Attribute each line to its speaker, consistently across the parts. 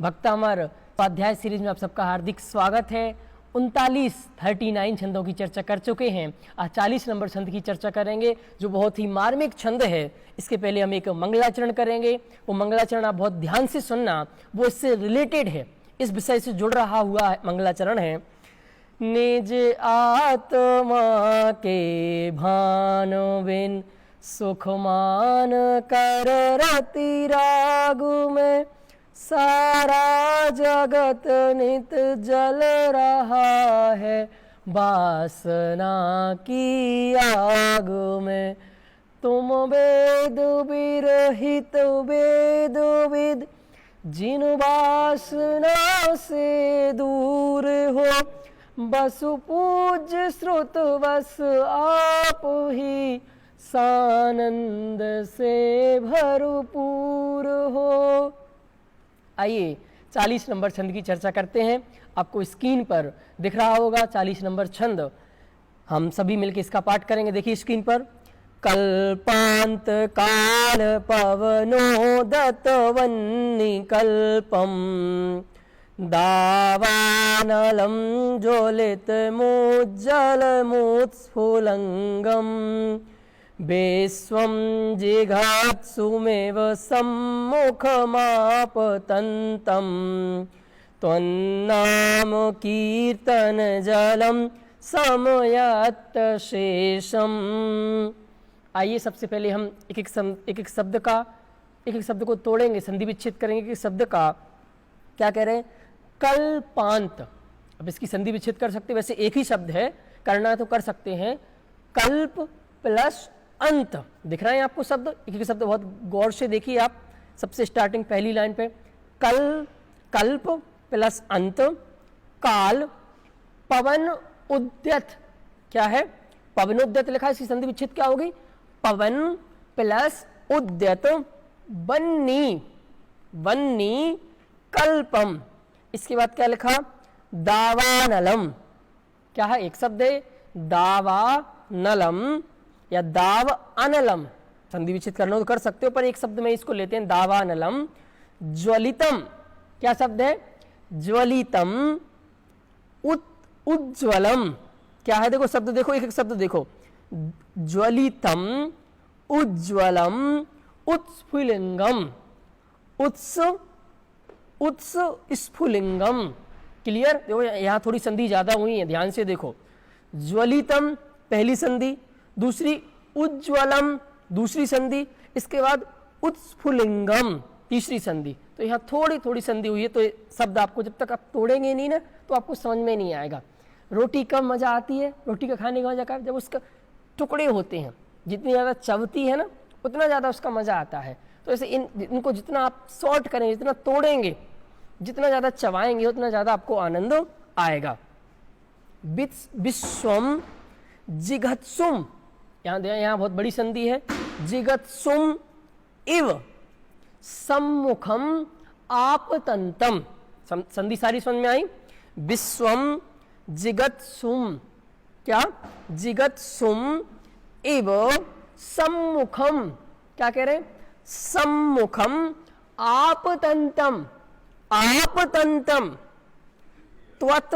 Speaker 1: भक्तामर स्वाध्याय सीरीज में आप सबका हार्दिक स्वागत है। 39 छंदों की चर्चा कर चुके हैं। आज 40 नंबर छंद की चर्चा करेंगे जो बहुत ही मार्मिक छंद है। इसके पहले हम एक मंगलाचरण करेंगे। वो मंगलाचरण आप बहुत ध्यान से सुनना, वो इससे रिलेटेड है, इस विषय से जुड़ रहा हुआ मंगलाचरण है। निज आत्मा के भान बिन सुख मान कर रति रागु में सारा जगत नित जल रहा है वासना की आग में। तुम वेद विरहित वेद विद जिन वासना से दूर हो, बसु पूज्य श्रुत बस आप ही सानंद से भरपूर हो। आइए 40 नंबर छंद की चर्चा करते हैं। आपको स्क्रीन पर दिख रहा होगा 40 नंबर छंद। हम सभी मिलकर इसका पाठ करेंगे। देखिए स्क्रीन पर। कल्पांत काल पवनोदत वन्नी कल्पम दावानलम ज्वलित मुज्जल मुत्स्फुलंगम विश्वं जिघात्सुमेव सम्मुखमापतन्तं त्वन्नाम कीर्तन जलम समयत शेषम। आइए सबसे पहले हम एक एक शब्द को तोड़ेंगे, संधि विच्छेद करेंगे। कि शब्द का क्या कह रहे हैं? कल्पांत। अब इसकी संधि विच्छेद कर सकते हैं, वैसे एक ही शब्द है, करना तो कर सकते हैं। कल्प प्लस अंत। दिख रहा है आपको शब्द? एक एक शब्द बहुत गौर से देखिए आप। सबसे स्टार्टिंग पहली लाइन पे कल्प प्लस अंत, काल, पवन उद्यत। क्या है? पवनोद्यत लिखा है, इसकी संधि विच्छेद क्या होगी? पवन प्लस उद्यत वन्नी कल्पम। इसके बाद क्या लिखा? दावानलम। क्या है? एक शब्द है दावानलम या दाव अनलम। संधि विच्छेद करना तो कर सकते हो, पर एक शब्द में इसको लेते हैं दावानलम। ज्वलितम। क्या शब्द है? ज्वलितम। उज्ज्वलम। क्या है? देखो शब्द देखो, एक एक शब्द देखो। ज्वलितम, उज्ज्वलम, उत्स्फुलिंगम, उत्स्फुलिंगम। क्लियर? देखो यहाँ थोड़ी संधि ज्यादा हुई है, ध्यान से देखो। ज्वलितम पहली संधि, दूसरी उज्ज्वलम दूसरी संधि, इसके बाद उत्स्फुलिंगम तीसरी संधि। तो यहाँ थोड़ी थोड़ी संधि हुई है, तो शब्द आपको जब तक आप तोड़ेंगे नहीं ना तो आपको समझ में नहीं आएगा। रोटी कब मजा आती है? रोटी का खाने का मजा कब? जब उसका टुकड़े होते हैं, जितनी ज़्यादा चबती है ना उतना ज़्यादा उसका मजा आता है। तो ऐसे इनको जितना आप शॉर्ट करेंगे, जितना तोड़ेंगे, जितना ज़्यादा चबाएंगे, उतना ज़्यादा आपको आनंद आएगा। विश्वम जिघत्सुम। यहाँ बहुत बड़ी संधि है। जिघत्सुम इव सम्मुखम आपतंतम। संधि सारी समझ में आई? विश्वम जिघत्सुम। क्या? जिघत्सुम इव सम्मुखम। क्या कह रहे? सम्मुखम आपतंतम। आपतंतम त्वत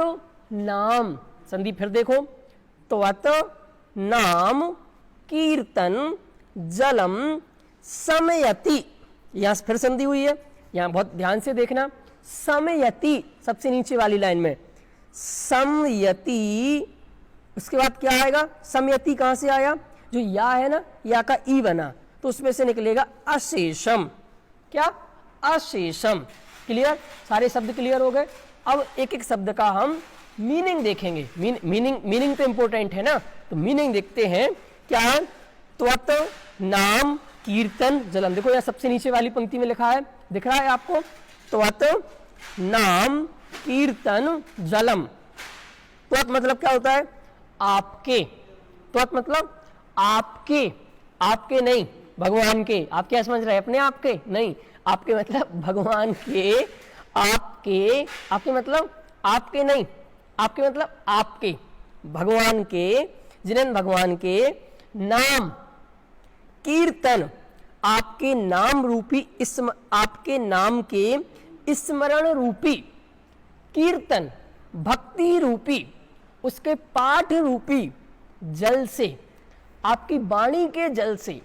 Speaker 1: नाम। संधि फिर देखो। त्वत नाम कीर्तन जलम समयति। यहां फिर संधि हुई है, यहां बहुत ध्यान से देखना। समयति सबसे नीचे वाली लाइन में समयति। उसके बाद क्या आएगा? समयति कहां से आया? जो या है ना, या का ई बना, तो उसमें से निकलेगा अशेषम। क्या? अशेषम। क्लियर? सारे शब्द क्लियर हो गए। अब एक एक शब्द का हम मीनिंग देखेंगे। मीनिंग तो इंपॉर्टेंट है ना, तो मीनिंग देखते हैं। क्या? त्वत नाम कीर्तन जलम। देखो यहाँ सबसे नीचे वाली पंक्ति में लिखा है, दिख रहा है आपको? त्वत नाम कीर्तन जलम। त्वत मतलब क्या होता है? आपके। त्वत मतलब आपके, आपके नहीं भगवान के। आप क्या समझ रहे हैं? अपने आप के नहीं, आपके मतलब भगवान के। आपके, आपके मतलब आपके नहीं, आपके मतलब आपके भगवान के, जिन्हें भगवान के नाम कीर्तन, आपके नाम रूपी इसम, आपके नाम के स्मरण रूपी, कीर्तन भक्ति रूपी, उसके पाठ रूपी जल से, आपकी वाणी के जल से,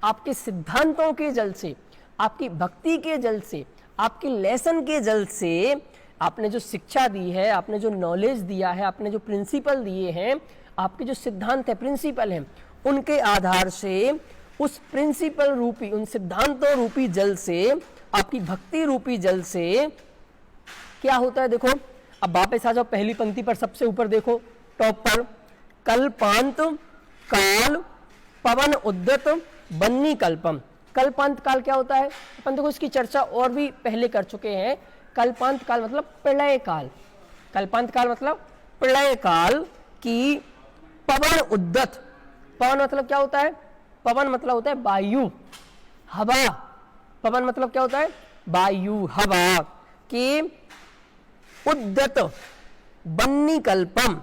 Speaker 1: आपके सिद्धांतों के जल से, आपकी भक्ति के जल से, आपके लेसन के जल से, आपने जो शिक्षा दी है, आपने जो नॉलेज दिया है, आपने जो प्रिंसिपल दिए हैं, आपके जो सिद्धांत है, प्रिंसिपल हैं, उनके आधार से उस प्रिंसिपल रूपी, उन सिद्धांतों रूपी जल से, आपकी भक्ति रूपी जल से क्या होता है? देखो, अब वापस आ जाओ पहली पंक्ति पर, सबसे ऊपर देखो टॉप पर, कल्पांत काल पवन उद्यत बन्नी कल्पम। कल्पांत काल क्या होता है? अपन देखो इसकी चर्चा और भी पहले कर चुके हैं। कल्पांत काल मतलब प्रलय काल, कल्पांत काल मतलब प्रलय काल की पवन उद्यत। पवन मतलब क्या होता है? पवन मतलब होता है वायु, हवा। पवन मतलब क्या होता है? वायु, हवा की उद्यत बन्नी कल्पम,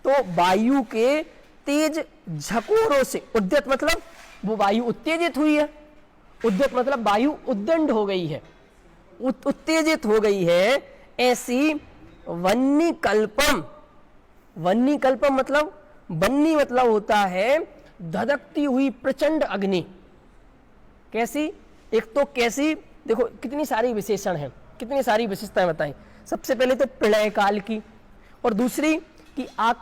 Speaker 1: तो वायु के तेज झकोरों से, उद्यत मतलब वो वायु उत्तेजित हुई है, उद्यत मतलब वायु उद्दंड हो गई है, उत्तेजित हो गई है, ऐसी वन्नी कल्पम। वन्नी कल्पम मतलब, वन्नी मतलब होता है धधकती हुई प्रचंड अग्नि। कैसी? एक तो कैसी, देखो कितनी सारी विशेषण हैं, कितनी सारी विशेषताएं बताएं। सबसे पहले तो प्रलय काल की, और दूसरी कि आग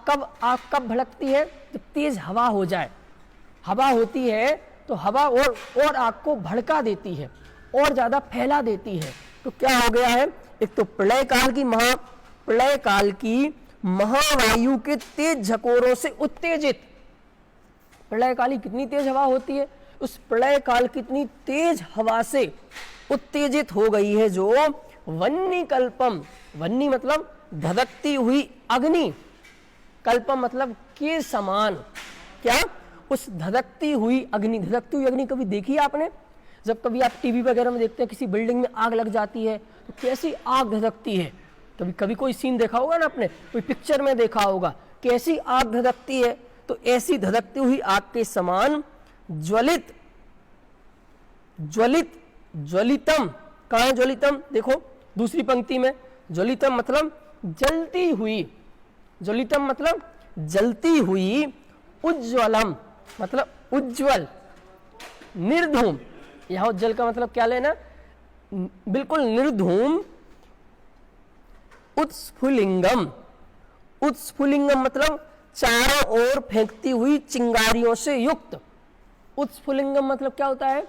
Speaker 1: कब भड़कती है? जब तेज हवा हो जाए। हवा होती है तो हवा और आग को भड़का देती है, और ज्यादा फैला देती है। तो क्या हो गया है? एक तो प्रलय काल की महावायु के तेज झकोरों से उत्तेजित। प्रलय काल की कितनी तेज हवा होती है? उस प्रलय काल कितनी तेज हवा से उत्तेजित हो गई है, जो वन्नी कल्पम, वन्नी मतलब धधकती हुई अग्नि, कल्पम मतलब के समान। क्या? उस धधकती हुई अग्नि, धधकती हुई अग्नि कभी देखी है आपने? जब कभी आप टीवी वगैरह में देखते हैं किसी बिल्डिंग में आग लग जाती है तो कैसी आग धधकती है। कभी कोई सीन देखा होगा ना आपने, कोई पिक्चर में देखा होगा, कैसी आग धधकती है। तो ऐसी धधकती हुई आग के समान ज्वलितम। कहाँ है ज्वलितम? देखो दूसरी पंक्ति में, ज्वलितम मतलब जलती हुई, ज्वलितम मतलब जलती हुई, उज्ज्वलम मतलब उज्ज्वल, निर्धूम। यहां उज्ज्वल का मतलब क्या लेना? बिल्कुल निर्धूम। उत्स्फुलिंगम, उत्स्फुलिंगम मतलब चारों ओर फेंकती हुई चिंगारियों से युक्त। उत्स्फुलिंगम मतलब क्या होता है?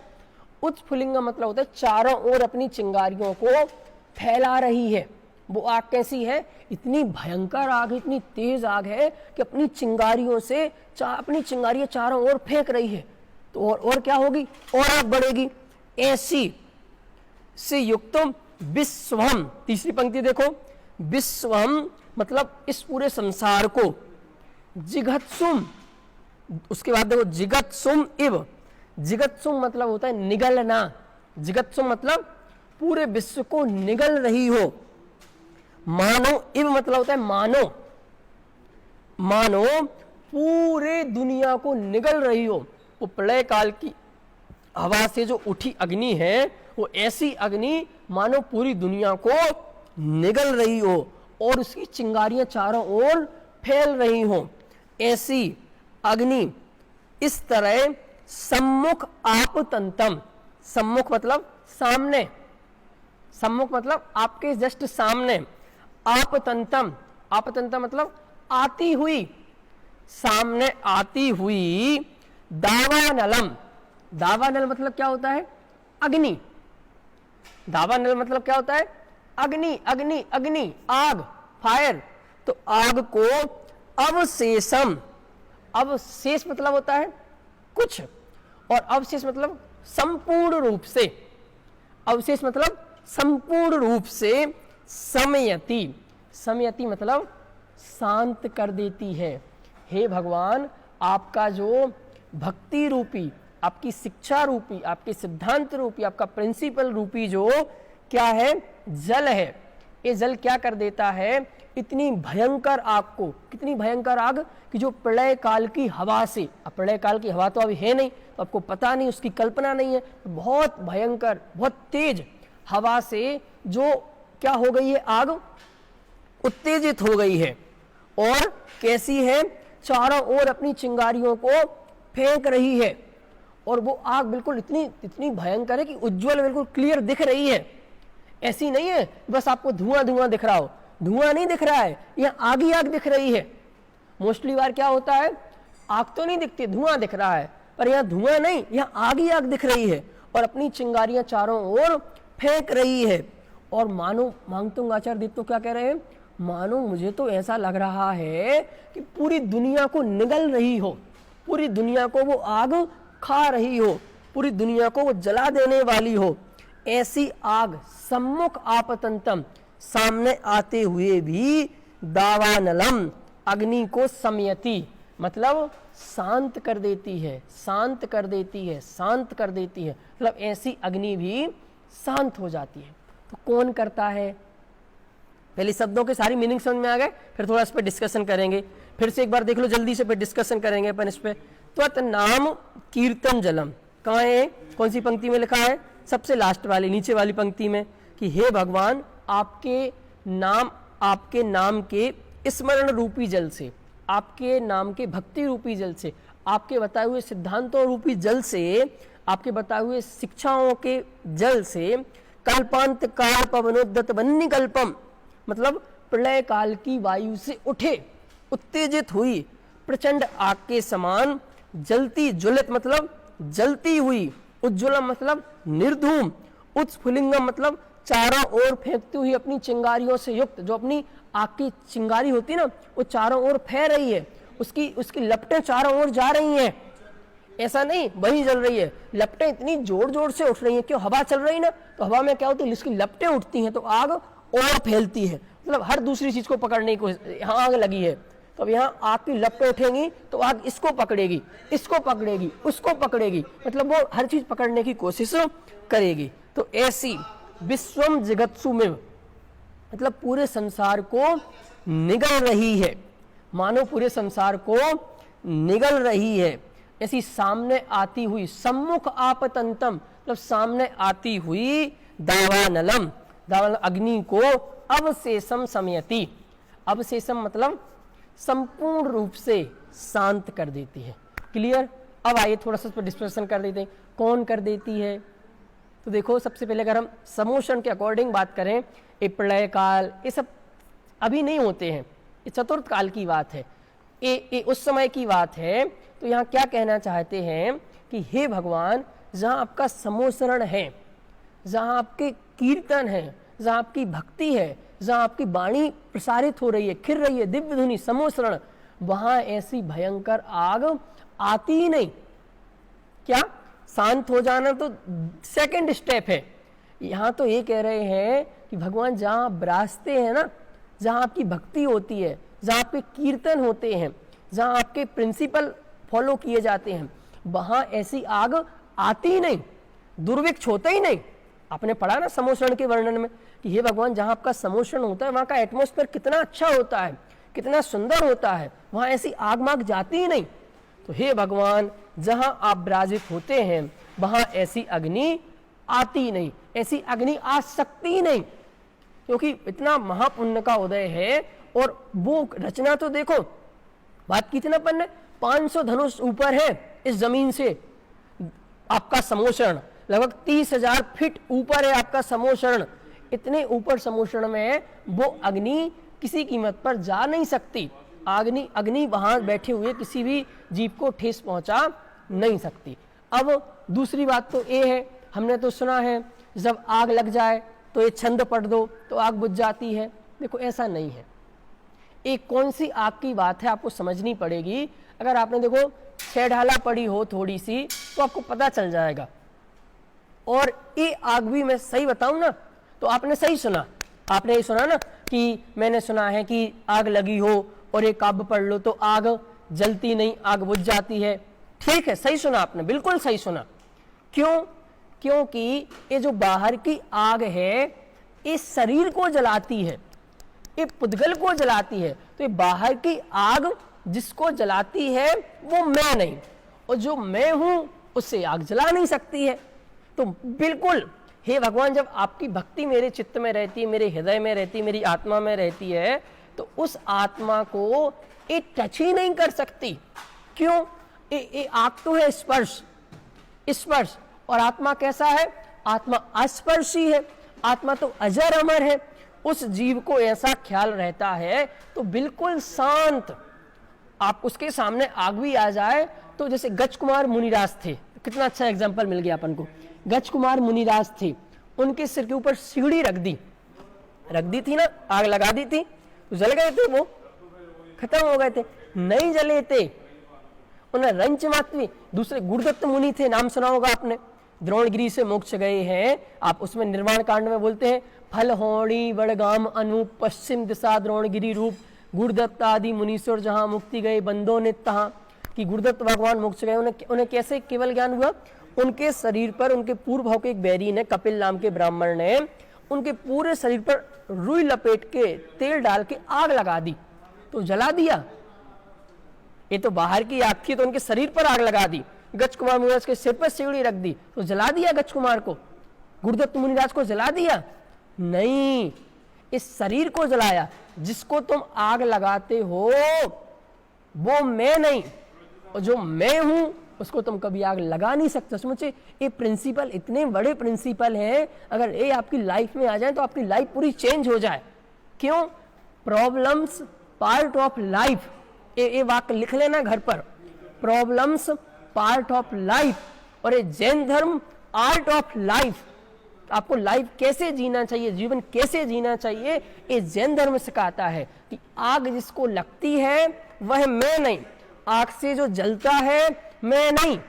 Speaker 1: उत्स्फुलिंगम मतलब होता है चारों ओर अपनी चिंगारियों को फैला रही है। वो आग कैसी है? इतनी भयंकर आग, इतनी तेज आग है कि अपनी चिंगारियों से अपनी चिंगारियां चारों ओर फेंक रही है। तो और क्या होगी? और आग बढ़ेगी। ऐसी से युक्तम विश्वम। तीसरी पंक्ति देखो, विश्वम मतलब इस पूरे संसार को, जिगत्सुम, उसके बाद देखो जिगत्सुम इव। जिगत्सुम मतलब होता है निगलना, जिगत्सुम मतलब पूरे विश्व को निगल रही हो। मानो इव मतलब होता है मानो, मानो पूरे दुनिया को निगल रही हो। वो प्रलय काल की हवा से जो उठी अग्नि है, वो ऐसी अग्नि मानो पूरी दुनिया को निगल रही हो और उसकी चिंगारियां चारों ओर फैल रही हो। ऐसी अग्नि इस तरह सम्मुख आपतंतम, सम्मुख मतलब सामने, सम्मुख मतलब आपके जस्ट सामने, आपतंतम, आपतंतम मतलब आती हुई, सामने आती हुई, दावानलम। दावानल मतलब क्या होता है? अग्नि। दावानल मतलब क्या होता है? अग्नि, अग्नि, अग्नि, आग, फायर। तो आग को अवशेषम, अवशेष मतलब होता है कुछ, और अवशेष मतलब संपूर्ण रूप से, अवशेष मतलब संपूर्ण रूप से समयति, समयति मतलब शांत कर देती है। हे भगवान, आपका जो भक्ति रूपी, आपकी शिक्षा रूपी, आपके सिद्धांत रूपी, आपका प्रिंसिपल रूपी जो क्या है? जल है। ये जल क्या कर देता है? इतनी भयंकर आग को, कितनी भयंकर आग कि जो प्रलय काल की हवा से, अब प्रलय काल की हवा तो अभी है नहीं, तो आपको पता नहीं, उसकी कल्पना नहीं है, बहुत भयंकर, बहुत तेज हवा से जो क्या हो गई है, आग उत्तेजित हो गई है और कैसी है, चारों ओर अपनी चिंगारियों को फेंक रही है और वो आग बिल्कुल इतनी भयंकर है कि उज्जवल बिल्कुल क्लियर दिख रही है। ऐसी नहीं है बस आपको धुआं धुआं दिख रहा हो, धुआं नहीं दिख रहा है, यह आग ही आग दिख रही है। मोस्टली बार क्या होता है, आग तो नहीं दिखती, धुआं दिख रहा है, पर यहाँ धुआं नहीं, यहाँ आग ही आग दिख रही है और अपनी चिंगारियां चारों ओर फेंक रही है। और मानो मांगतुंग आचार्य देव तो क्या कह रहे हैं, मानो मुझे तो ऐसा लग रहा है कि पूरी दुनिया को निगल रही हो, पूरी दुनिया को वो आग खा रही हो, पूरी दुनिया को वो जला देने वाली हो। ऐसी आग सम्मुख आपतंतम, सामने आते हुए भी दावानलम, अग्नि को समयति, मतलब शांत कर देती है, शांत कर देती है, शांत कर देती है, मतलब ऐसी अग्नि भी शांत हो जाती है। तो कौन करता है, पहले शब्दों के सारी मीनिंग समझ में आ गए, फिर थोड़ा इस पर डिस्कशन करेंगे। फिर से एक बार देख लो जल्दी से, फिर डिस्कशन करेंगे अपन इस पे। त्वत नाम कीर्तन जलम, कहाँ है, कौन सी पंक्ति में लिखा है, सबसे लास्ट वाली नीचे वाली पंक्ति में, कि हे भगवान आपके नाम के स्मरण रूपी जल से, आपके नाम के भक्ति रूपी जल से, आपके बताए हुए सिद्धांतों रूपी जल से, आपके बताए हुए शिक्षाओं के जल से, कल्पांत काल पवनोद्दत वन्य कल्पम, मतलब प्रलय काल की वायु से उठे, उत्तेजित हुई प्रचंड आग के समान जलती, ज्वलित मतलब जलती हुई, उज्ज्वलम मतलब निर्धूम, उत्स्फुलिंगम मतलब चारों ओर फेंकती हुई अपनी चिंगारियों से युक्त, जो अपनी आग की चिंगारी होती है ना, वो चारों ओर फैल रही है, उसकी लपटें चारों ओर जा रही हैं। ऐसा नहीं वही जल रही है, लपटें इतनी जोर जोर से उठ रही हैं, क्यों, हवा चल रही ना, तो हवा में क्या होती है, इसकी लपटें उठती हैं तो आग और फैलती है, मतलब हर दूसरी चीज को पकड़ने की, यहाँ आग लगी है तो अब यहाँ आग की लपटें उठेंगी तो आग इसको पकड़ेगी, इसको पकड़ेगी, उसको पकड़ेगी, मतलब वो हर चीज पकड़ने की कोशिश करेगी। तो ऐसी विश्वम जगत्सु में, मतलब पूरे संसार को निगल रही है, मानो पूरे संसार को निगल रही है। ऐसी सामने आती हुई, सम्मुख आपतंतम मतलब सामने आती हुई दावानलम, दावानल अग्नि को अवशेषम समयति, अवशेषम मतलब संपूर्ण रूप से शांत कर देती है। क्लियर। अब आइए थोड़ा सा इस पर डिस्कशन कर देते हैं, कौन कर देती है। तो देखो सबसे पहले अगर हम समोषण के अकॉर्डिंग बात करें, ये प्रलय काल ये सब अभी नहीं होते हैं, ये चतुर्थ काल की बात है, ये उस समय की बात है। तो यहाँ क्या कहना चाहते हैं कि हे भगवान, जहाँ आपका समोसरण है, जहाँ आपके कीर्तन है, जहाँ आपकी भक्ति है, जहाँ आपकी वाणी प्रसारित हो रही है, खिर रही है, दिव्य धुनि समोसरण, वहाँ ऐसी भयंकर आग आती ही नहीं। क्या शांत हो जाना तो सेकंड स्टेप है, यहाँ तो ये कह रहे हैं कि भगवान जहाँ आप विराजते हैं ना, जहाँ आपकी भक्ति होती है, जहाँ आपके कीर्तन होते हैं, जहाँ आपके प्रिंसिपल फॉलो किए जाते हैं, वहाँ ऐसी आग आती ही नहीं, दुर्भिक्ष होता ही नहीं। आपने पढ़ा ना समोषण के वर्णन में कि हे भगवान, जहाँ आपका समोषण होता है वहाँ का एटमॉस्फेयर कितना अच्छा होता है, कितना सुंदर होता है, वहाँ ऐसी आग माग जाती ही नहीं। तो हे भगवान, जहाँ आप विराजित होते हैं वहाँ ऐसी अग्नि आती नहीं, ऐसी अग्नि आ सकती ही नहीं, क्योंकि इतना महापुण्य का उदय है। और वो रचना तो देखो, बात कितना पन्न 500 धनुष ऊपर है इस जमीन से, आपका समोषण लगभग 30,000 फीट ऊपर है आपका समोषण। इतने ऊपर समोषण में वो अग्नि किसी कीमत पर जा नहीं सकती, अग्नि वहां बैठे हुए किसी भी जीव को ठेस पहुंचा नहीं सकती। अब दूसरी बात तो ये है, हमने तो सुना है जब आग लग जाए तो ये छंद पढ़ दो तो आग बुझ जाती है। देखो ऐसा नहीं है, एक कौन सी आग की बात है आपको समझनी पड़ेगी। अगर आपने देखो छह ढाला पड़ी हो थोड़ी सी तो आपको पता चल जाएगा। और ये आग भी मैं सही बताऊं ना तो आपने सही सुना, आपने ये सुना ना कि मैंने सुना है कि आग लगी हो और एक काव्य पढ़ लो तो आग जलती नहीं, आग बुझ जाती है। ठीक है, सही सुना आपने, बिल्कुल सही सुना। क्यों? क्योंकि ये जो बाहर की आग है ये शरीर को जलाती है, ये पुद्गल को जलाती है। तो ये बाहर की आग जिसको जलाती है वो मैं नहीं, और जो मैं हूं उससे आग जला नहीं सकती है। तो बिल्कुल हे भगवान, जब आपकी भक्ति मेरे चित्त में रहती है, मेरे हृदय में रहती है, मेरी आत्मा में रहती है, तो उस आत्मा को ये टच ही नहीं कर सकती। क्यों? ये आत्मा तो है स्पर्श, स्पर्श, और आत्मा कैसा है? आत्मा अस्पर्शी है, आत्मा तो अजर अमर है। उस जीव को ऐसा ख्याल रहता है तो बिल्कुल शांत। आप उसके सामने आग भी आ जाए तो, जैसे गज कुमार मुनिराज थे, कितना अच्छा एग्जाम्पल मिल गया अपन को। गज कुमार मुनिराज थे, उनके सिर के ऊपर सीढ़ी रख दी थी ना, आग लगा दी थी, तो जल गए थे, वो खत्म हो गए थे। नहीं जले थे, उन्हें रंच मात्र। दूसरे गुरुदत्त मुनि थे, नाम सुना होगा आपने, द्रोणगिरी से मोक्ष गए हैं। आप उसमें निर्वाण कांड में बोलते हैं, फल होणी बड़गाम अनूप, पश्चिम दिशा द्रोणगिरी रूप, गुरुदत्त आदि मुनीश्वर जहां मुक्ति गए बंदों ने तहां। कि गुरुदत्त भगवान मोक्ष गए, उन्हें कैसे केवल ज्ञान हुआ? उनके शरीर पर, उनके पूर्व भाव के एक बैरी ने, कपिल नाम के ब्राह्मण ने, उनके पूरे शरीर पर रुई लपेट के तेल डाल के आग लगा दी, तो जला दिया। ये तो बाहर की आग थी, तो उनके शरीर पर आग लगा दी। गज कुमार मुनिराज के सिर पर सीढ़ी रख दी, तो जला दिया गज कुमार को। गुरुदत्त मुनिराज को जला दिया? नहीं, इस शरीर को जलाया। जिसको तुम आग लगाते हो वो मैं नहीं, और जो मैं हूं उसको तुम कभी आग लगा नहीं सकते। समझे, ये प्रिंसिपल इतने बड़े प्रिंसिपल हैं, अगर ये आपकी लाइफ में आ जाए तो आपकी लाइफ पूरी चेंज हो जाए। क्यों? प्रॉब्लम्स पार्ट ऑफ लाइफ, ये वाक्य लिख लेना घर पर, प्रॉब्लम्स पार्ट ऑफ लाइफ। और ये जैन धर्म आर्ट ऑफ लाइफ। आपको लाइफ कैसे जीना चाहिए, जीवन कैसे जीना चाहिए, ये जैन धर्म सिखाता है कि आग जिसको लगती है वह मैं नहीं, आग से जो जलता है मैं नहीं,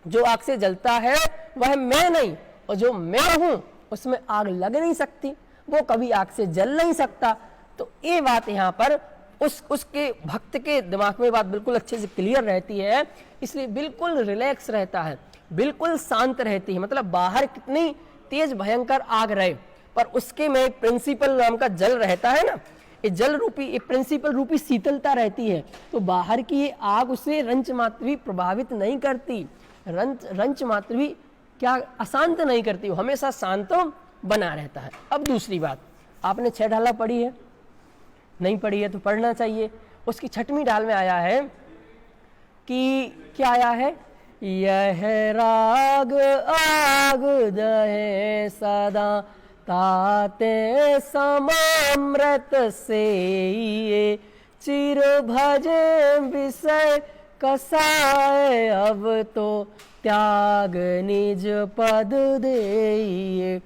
Speaker 1: जो आग से जलता है वह मैं नहीं, और जो मैं हूं उसमें आग लग नहीं सकती, वो कभी आग से जल नहीं सकता। तो ये बात यहाँ पर उसके भक्त के दिमाग में बात बिल्कुल अच्छे से क्लियर रहती है, इसलिए बिल्कुल रिलैक्स रहता है, बिल्कुल शांत रहती है। मतलब बाहर कितनी तेज भयंकर आग रहे, पर उसके में एक प्रिंसिपल नाम का जल रहता है ना, ये जल रूपी, एक प्रिंसिपल रूपी शीतलता रहती है। तो बाहर की ये आग उसे रंच मात्र भी प्रभावित नहीं करती, रंच मात्र भी क्या अशांत नहीं करती, वो हमेशा शांत बना रहता है। अब दूसरी बात, आपने 6 ढाला पढ़ी है? नहीं पढ़ी है तो पढ़ना चाहिए। उसकी 6वीं ढाल में आया है कि क्या आया है? यह राग आग दहे सदा ताते समामृत से, ये चिर भजे विषय कसाए, अब तो त्याग निज पद दे।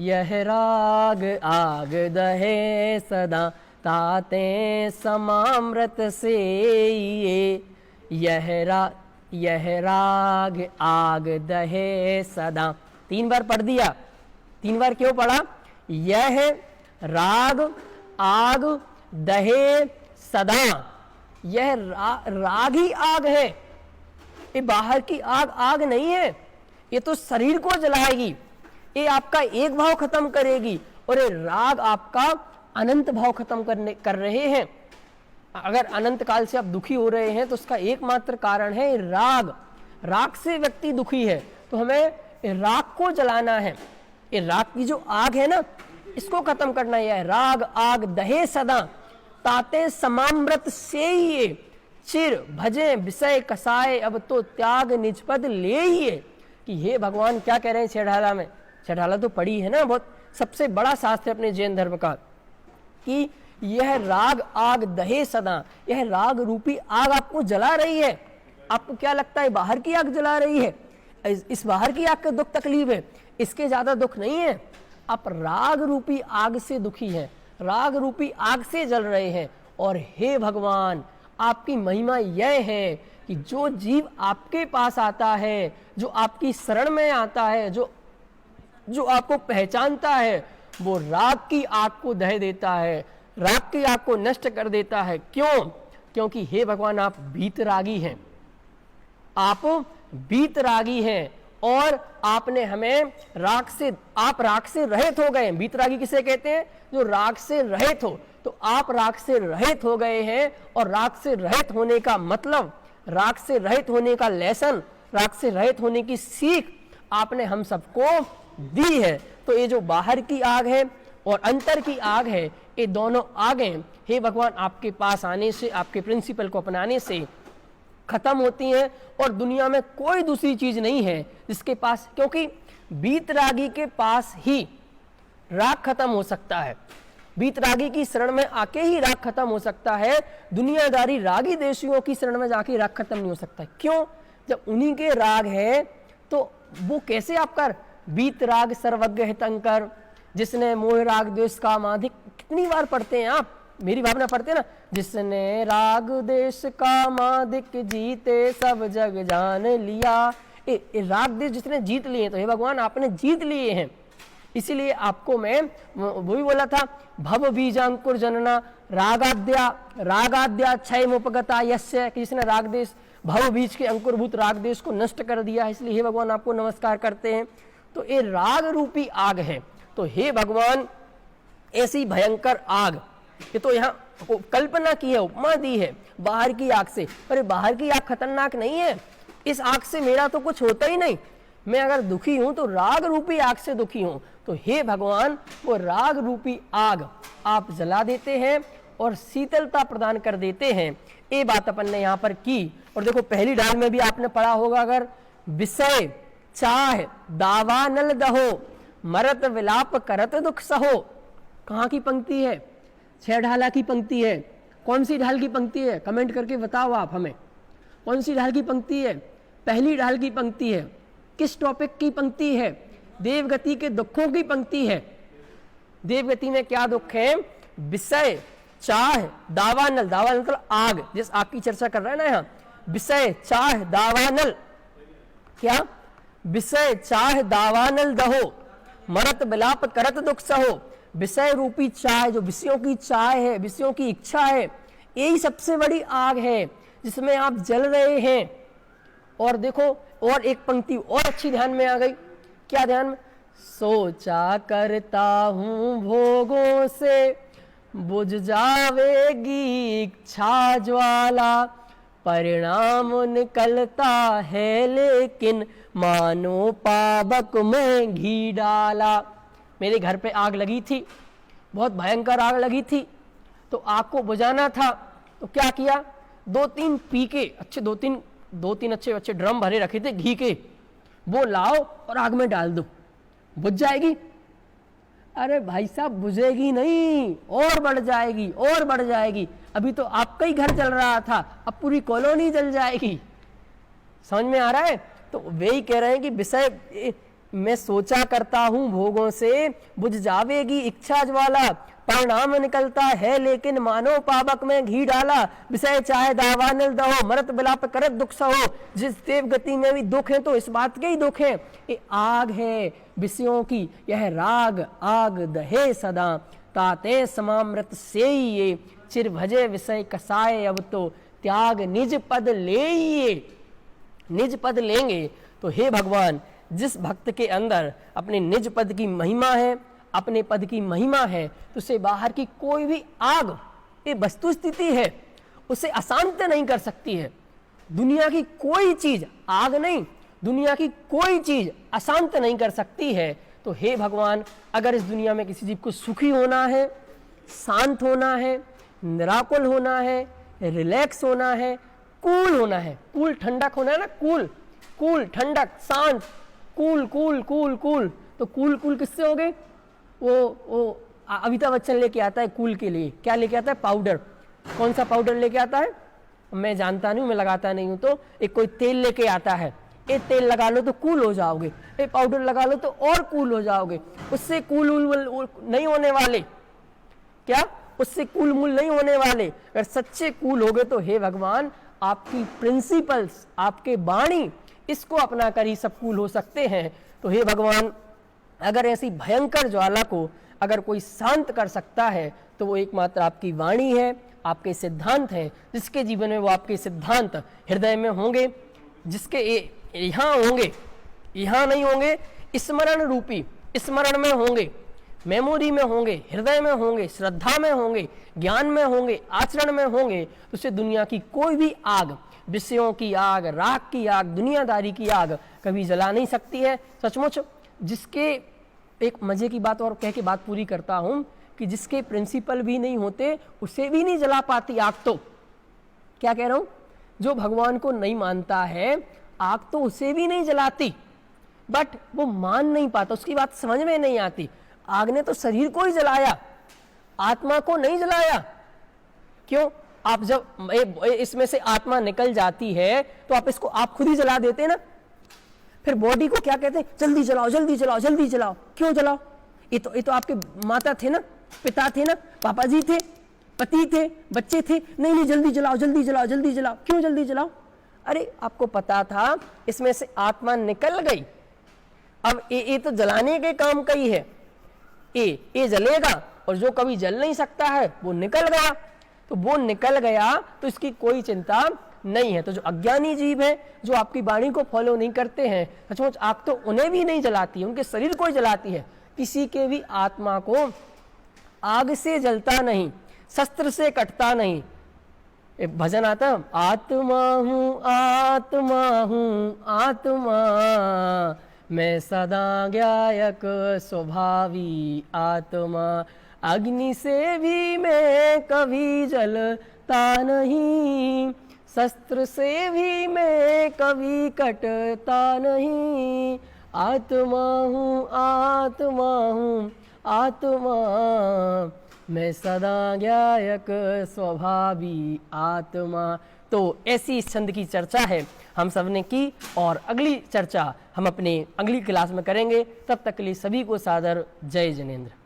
Speaker 1: यह राग आग दहे सदा ताते समामृत से, यह राग आग दहे सदा। 3 बार पढ़ दिया। 3 बार क्यों पढ़ा? यह राग आग दहे सदा, यह राग ही आग है, ये बाहर की आग आग नहीं है, ये तो शरीर को जलाएगी, ये आपका एक भाव खत्म करेगी, और ये राग आपका अनंत भाव खत्म कर रहे हैं। अगर अनंत काल से आप दुखी हो रहे हैं तो उसका एकमात्र कारण है राग। राग से व्यक्ति दुखी है, तो हमें राग को जलाना है। ये राग की जो आग है ना, इसको खत्म करना है। राग आग दहे सदा ताते समामृत से, ये चिर भजे विषय कसाए, अब तो त्याग निज पद ले ही। कि हे भगवान, क्या कह रहे हैं 6 ढाला में? 6 ढाला तो पढ़ी है ना, बहुत सबसे बड़ा शास्त्र है अपने जैन धर्म का, कि यह राग आग दहे सदा, यह राग रूपी आग आपको जला रही है। आपको क्या लगता है बाहर की आग जला रही है? इस बाहर की आग का दुख तकलीफ है, इसके ज्यादा दुख नहीं है। आप राग रूपी आग से दुखी हैं, राग रूपी आग से जल रहे हैं। और हे भगवान, आपकी महिमा यह है कि जो जीव आपके पास आता है, जो आपकी शरण में आता है, जो आपको पहचानता है, वो राग की आग को दह देता है, राग की आग को नष्ट कर देता है। क्यों? क्योंकि हे भगवान, आप बीतरागी हैं, आप बीतरागी हैं, और आपने हमें आप राग से रहित हो गए। बीतरागी किसे कहते हैं? जो राग से रहित हो। तो आप राग से रहित हो गए हैं, और राग से रहित होने का मतलब, राग से रहित होने का लेसन, राग से रहित होने की सीख आपने हम सबको दी है। तो ये जो बाहर की आग है और अंतर की आग है, ये दोनों आगें हे भगवान आपके पास आने से, आपके प्रिंसिपल को अपनाने से खत्म होती हैं और दुनिया में कोई दूसरी चीज नहीं है जिसके पास, क्योंकि बीतरागी के पास ही राग खत्म हो सकता है, बीतरागी की शरण में आके ही राग खत्म हो सकता है। दुनियादारी रागी देशियों की शरण में जाके राग खत्म नहीं हो सकता। क्यों? जब उन्हीं के राग है तो वो कैसे आपका बीत राग सर्वज्ञ हितंकर, जिसने मोह राग द्वेष काम अधिक, कितनी बार पढ़ते हैं आप, मेरी भावना पढ़ते हैं ना, जिसने राग देश काम अधिक जीते सब जग जान लिया। राग देश जिसने जीत लिए, तो हे भगवान आपने जीत लिए हैं। इसीलिए आपको मैं वो भी बोला था, भव बीजांकुर जनना रागाद्या क्षय मुपगता यस्य, कि जिसने राग देश भव बीज के अंकुरभूत राग देश को नष्ट कर दिया है। इसलिए हे भगवान आपको नमस्कार करते हैं। तो ये राग रूपी आग है। तो हे भगवान ऐसी भयंकर आग, ये तो यहाँ कल्पना की है, उपमा दी है बाहर की आग से। अरे बाहर की आग खतरनाक नहीं है, इस आग से मेरा तो कुछ होता ही नहीं। मैं अगर दुखी हूं तो राग रूपी आग से दुखी हूं। तो हे भगवान वो राग रूपी आग आप जला देते हैं और शीतलता प्रदान कर देते हैं। ये बात अपन ने यहाँ पर की। और देखो पहली डाल में भी आपने पढ़ा होगा, अगर विषय चाह दावानल दहो मरत विलाप करत दुख सहो। कहाँ की पंक्ति है? 6 ढाला की पंक्ति है। कौन सी ढाल की पंक्ति है? कमेंट करके बताओ आप हमें, कौन सी ढाल की पंक्ति है? पहली ढाल की पंक्ति है। किस टॉपिक की पंक्ति है? देवगति के दुखों की पंक्ति है। देवगति में क्या दुख है? विषय चाह दावानल, दावानल मतलब आग, जिस आग की चर्चा कर रहे हैं ना यहाँ। विषय चाह दावानल, क्या? विषय चाह दावानल दहो मरत विलाप करत दुख सहो। विषय रूपी चाह, जो विषयों की चाह है, विषयों की इच्छा है, यही सबसे बड़ी आग है जिसमें आप जल रहे हैं। और देखो और एक पंक्ति और अच्छी ध्यान में आ गई। क्या ध्यान में? सोचा करता हूं भोगों से बुझ जावेगी इच्छा ज्वाला, परिणाम निकलता है लेकिन मानो पावक में घी डाला। मेरे घर पे आग लगी थी, बहुत भयंकर आग लगी थी। तो आग को बुझाना था, तो क्या किया? 2-3 पीके अच्छे, दो तीन अच्छे अच्छे ड्रम भरे रखे थे घी के, वो लाओ और आग में डाल दो, बुझ जाएगी। अरे भाई साहब बुझेगी नहीं, और बढ़ जाएगी और बढ़ जाएगी। अभी तो आपका ही घर जल रहा था, अब पूरी कॉलोनी जल जाएगी। समझ में आ रहा है? तो वे ही कह रहे हैं कि विषय मैं सोचा करता हूं भोगों से बुझ जावेगी इच्छा ज्वाला, परिणाम निकलता है लेकिन मानो पावक में घी डाला। विषय चाहे दावानल दहो मरत विलाप करत दुख सहो। जिस देव गति में भी दुख है तो इस बात के ही दुख है, ये आग है विषयों की, यह राग आग दहे सदा, ताते समामृत से ये चिर भजे विषय कसाए, अब तो त्याग निज पद ले। निज पद लेंगे तो हे भगवान, जिस भक्त के अंदर अपने निज पद की महिमा है, अपने पद की महिमा है, तो उसे बाहर की कोई भी आग, ये वस्तु स्थिति है, उसे अशांत नहीं कर सकती है। दुनिया की कोई चीज, आग नहीं, दुनिया की कोई चीज अशांत नहीं कर सकती है। तो हे भगवान, अगर इस दुनिया में किसी जीव को सुखी होना है, शांत होना है, निराकुल होना है, रिलैक्स होना है, कूल होना है, कूल ठंडक होना है ना, कूल कूल ठंडक शांत, कूल कूल कूल कूल, तो कूल कूल किससे हो गए? वो अमिताभ बच्चन लेके आता है कूल के लिए, क्या लेके आता है? पाउडर। कौन सा पाउडर लेके आता है? मैं जानता नहीं, मैं लगाता नहीं हूं। तो एक कोई तेल लेके आता है, ये तेल लगा लो तो कूल हो जाओगे, ये पाउडर लगा लो तो और कूल हो जाओगे। उससे कूल नहीं होने वाले, क्या? उससे कूल मूल नहीं होने वाले। अगर सच्चे कूल हो गए तो हे भगवान, आपकी प्रिंसिपल्स, आपके वाणी, इसको अपना कर ही सब कूल हो सकते हैं। तो हे भगवान, अगर ऐसी भयंकर ज्वाला को अगर कोई शांत कर सकता है तो वो एकमात्र आपकी वाणी है, आपके सिद्धांत हैं। जिसके जीवन में वो आपके सिद्धांत हृदय में होंगे, जिसके यहाँ होंगे, यहाँ नहीं होंगे, स्मरण रूपी, स्मरण में होंगे, मेमोरी में होंगे, हृदय में होंगे, श्रद्धा में होंगे, ज्ञान में होंगे, आचरण में होंगे, तो उसे दुनिया की कोई भी आग, विषयों की आग, राग की आग, दुनियादारी की आग कभी जला नहीं सकती है। सचमुच जिसके, एक मजे की बात और कह के बात पूरी करता हूं, कि जिसके प्रिंसिपल भी नहीं होते उसे भी नहीं जला पाती आग। तो क्या कह रहा हूं, जो भगवान को नहीं मानता है आग तो उसे भी नहीं जलाती, बट वो मान नहीं पाता, उसकी बात समझ में नहीं आती। आग ने तो शरीर को ही जलाया, आत्मा को नहीं जलाया। क्यों? आप जब इसमें से आत्मा निकल जाती है तो आप इसको आप खुद ही जला देते ना। फिर बॉडी को क्या कहते हैं, जल्दी जलाओ जल्दी जलाओ जल्दी जलाओ। क्यों जलाओ? ये तो आपके माता थे ना, पिता थे ना, पापा जी थे, पति थे, बच्चे थे, नहीं नहीं जल्दी जलाओ जल्दी जलाओ जल्दी जलाओ। क्यों जल्दी जलाओ? अरे आपको पता था इसमें से आत्मा निकल गई, अब ये तो जलाने के काम का ही है, ये जलेगा, और जो कभी जल नहीं सकता है वो निकल गया। तो वो निकल गया तो इसकी कोई चिंता नहीं है। तो जो अज्ञानी जीव है, जो आपकी वाणी को फॉलो नहीं करते हैं, सचमुच आग तो उन्हें भी नहीं जलाती है, उनके शरीर को ही जलाती है। किसी के भी आत्मा को आग से जलता नहीं, शस्त्र से कटता नहीं। एक भजन आता है, आत्मा हूं आत्मा हूं आत्मा, मैं सदा ज्ञायक स्वभावी आत्मा, अग्नि से भी मैं कभी जलता नहीं, शस्त्र से भी मैं कभी कटता नहीं, आत्मा हूँ आत्मा हूँ आत्मा, मैं सदा ज्ञायक स्वभावी आत्मा। तो ऐसी इस छंद की चर्चा है हम सब ने की, और अगली चर्चा हम अपने अगली क्लास में करेंगे। तब तक के लिए सभी को सादर जय जिनेंद्र।